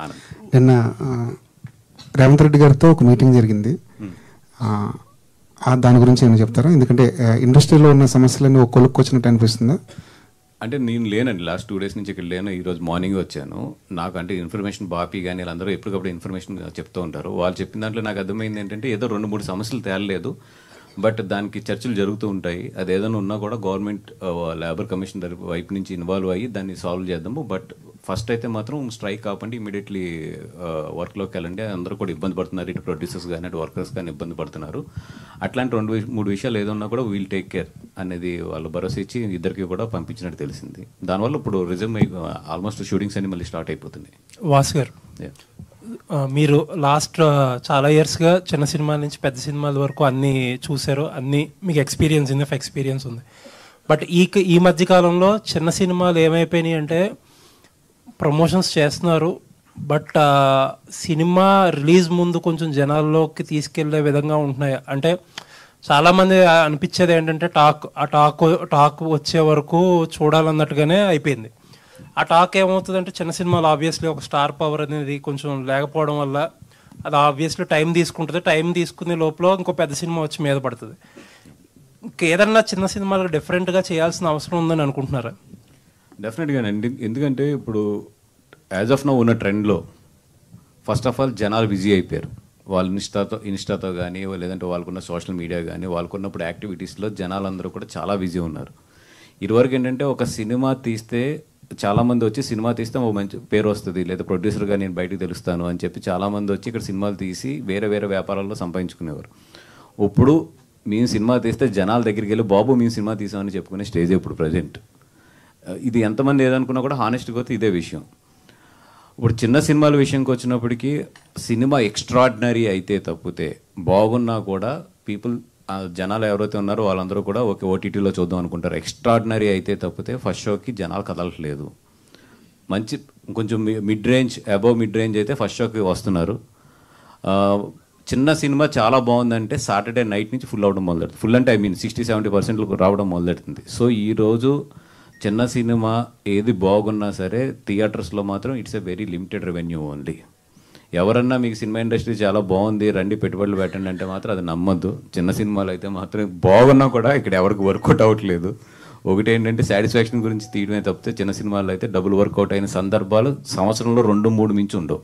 ఆనంద్. నిన్న రేవంత్ రెడ్డి గారితో ఒక మీటింగ్ జరిగింది, దాని గురించి ఏమైనా చెప్తారా? ఎందుకంటే ఇండస్ట్రీలో ఉన్న సమస్యలన్నీ ఒక కొలుక్కొచ్చినట్టు అనిపిస్తుందా? అంటే నేను లేనండి, లాస్ట్ 2 days నుంచి ఇక్కడ లేను. ఈరోజు మార్నింగ్ వచ్చాను. నాకు అంటే ఇన్ఫర్మేషన్ బాపీ కానీ వీళ్ళందరూ ఎప్పటికప్పుడు ఇన్ఫర్మేషన్ చెప్తూ ఉంటారు. వాళ్ళు చెప్పిన దాంట్లో నాకు అర్థమైంది ఏంటంటే ఏదో 2-3 సమస్యలు తేలలేదు, బట్ దానికి చర్చలు జరుగుతూ ఉంటాయి. అది ఏదైనా ఉన్నా కూడా గవర్నమెంట్ లేబర్ కమిషన్ వైపు నుంచి ఇన్వాల్వ్ అయ్యి దాన్ని సాల్వ్ చేద్దాము. బట్ ఫస్ట్ అయితే మాత్రం స్ట్రైక్ కాకుండా ఇమీడియట్లీ వర్క్లోకి వెళ్ళండి. అందరూ కూడా ఇబ్బంది పడుతున్నారు, ఇటు ప్రొడ్యూసర్స్ కానీ అటు వర్కర్స్ కానీ ఇబ్బంది పడుతున్నారు. అట్లాంటి 2-3 విషయాలు ఏదన్నా కూడా వీల్ టేక్ కేర్ అనేది వాళ్ళు భరోసా ఇచ్చి ఇద్దరికి కూడా పంపించినట్టు తెలిసింది. దానివల్ల ఇప్పుడు రిజమ్ ఆల్మోస్ట్ షూటింగ్స్ అన్ని మళ్ళీ స్టార్ట్ అయిపోతున్నాయి. వాసు గారు, మీరు లాస్ట్ చాలా ఇయర్స్గా చిన్న సినిమాల నుంచి పెద్ద సినిమాల వరకు అన్నీ చూశారు, అన్నీ మీకు ఎక్స్పీరియన్స్ ఉంది. బట్ ఈ మధ్యకాలంలో చిన్న సినిమాలు ఏమైపోయినాయి అంటే ప్రమోషన్స్ చేస్తున్నారు, బట్ సినిమా రిలీజ్ ముందు కొంచెం జనాల్లోకి తీసుకెళ్లే విధంగా ఉంటున్నాయి. అంటే చాలామంది అనిపించేది ఏంటంటే టాక్ వచ్చే వరకు చూడాలన్నట్టుగానే అయిపోయింది. ఆ టాక్ ఏమవుతుందంటే చిన్న సినిమాలు ఆబ్వియస్లీ ఒక స్టార్ పవర్ అనేది కొంచెం లేకపోవడం వల్ల అది ఆబ్వియస్లీ టైం తీసుకుంటుంది. టైం తీసుకునే లోపల ఇంకో పెద్ద సినిమా వచ్చి మీద పడుతుంది. ఇంకేదన్నా చిన్న సినిమాలకు డిఫరెంట్గా చేయాల్సిన అవసరం ఉందని అనుకుంటున్నారా? డెఫినెట్గానండి. ఎందుకంటే ఇప్పుడు యాజ్ ఆఫ్ నౌ ఉన్న ట్రెండ్లో ఫస్ట్ ఆఫ్ ఆల్ జనాలు బిజీ అయిపోయారు. వాళ్ళు ఇన్స్టాతో కానీ లేదంటే వాళ్ళకున్న సోషల్ మీడియా కానీ వాళ్ళకున్నప్పుడు యాక్టివిటీస్లో జనాలందరూ కూడా చాలా బిజీ ఉన్నారు. ఇదివరకు ఏంటంటే ఒక సినిమా తీస్తే చాలామంది వచ్చి సినిమా తీస్తే ఒక మంచి పేరు వస్తుంది, లేదా ప్రొడ్యూసర్గా నేను బయటకు తెలుస్తాను అని చెప్పి చాలామంది వచ్చి ఇక్కడ సినిమాలు తీసి వేరే వేరే వ్యాపారాల్లో సంపాదించుకునేవారు. ఇప్పుడు మేము సినిమా తీస్తే జనాల దగ్గరికి వెళ్ళి బాబు మేము సినిమా తీసామని చెప్పుకునే స్టేజ్ ఇప్పుడు ప్రజెంట్. ఇది ఎంతమంది ఏదనుకున్నా కూడా హానెస్ట్గా అయితే ఇదే విషయం. ఇప్పుడు చిన్న సినిమాల విషయంకి వచ్చినప్పటికీ సినిమా ఎక్స్ట్రాడినరీ అయితే తప్పితే బాగున్నా కూడా జనాలు ఎవరైతే ఉన్నారో వాళ్ళందరూ కూడా ఓకే ఓటీటీలో చూద్దాం అనుకుంటారు. ఎక్స్ట్రాడినరీ అయితే తప్పితే ఫస్ట్ షోకి జనాలు కదలట్లేదు. మంచి కొంచెం అబవ్ మిడ్ రేంజ్ అయితే ఫస్ట్ షోకి వస్తున్నారు. చిన్న సినిమా చాలా బాగుందంటే సాటర్డే నైట్ నుంచి ఫుల్ అవడం మొదలెడుతుంది. ఫుల్ అంటే 60-70% రావడం మొదలెడుతుంది. సో ఈరోజు చిన్న సినిమా ఏది బాగున్నా సరే థియేటర్స్లో మాత్రం it's a very limited revenue only. ఎవరన్నా మీకు సినిమా ఇండస్ట్రీ చాలా బాగుంది రండి పెట్టుబడులు పెట్టండి అంటే మాత్రం అది నమ్మద్దు. చిన్న సినిమాలు అయితే మాత్రం బాగున్నా కూడా ఇక్కడ ఎవరికి వర్కౌట్ అవ్వట్లేదు. ఒకటి ఏంటంటే సాటిస్ఫాక్షన్ గురించి తీయడమే తప్పితే చిన్న సినిమాలు అయితే డబుల్ వర్కౌట్ అయిన సందర్భాలు సంవత్సరంలో 2-3 మించి ఉండవు.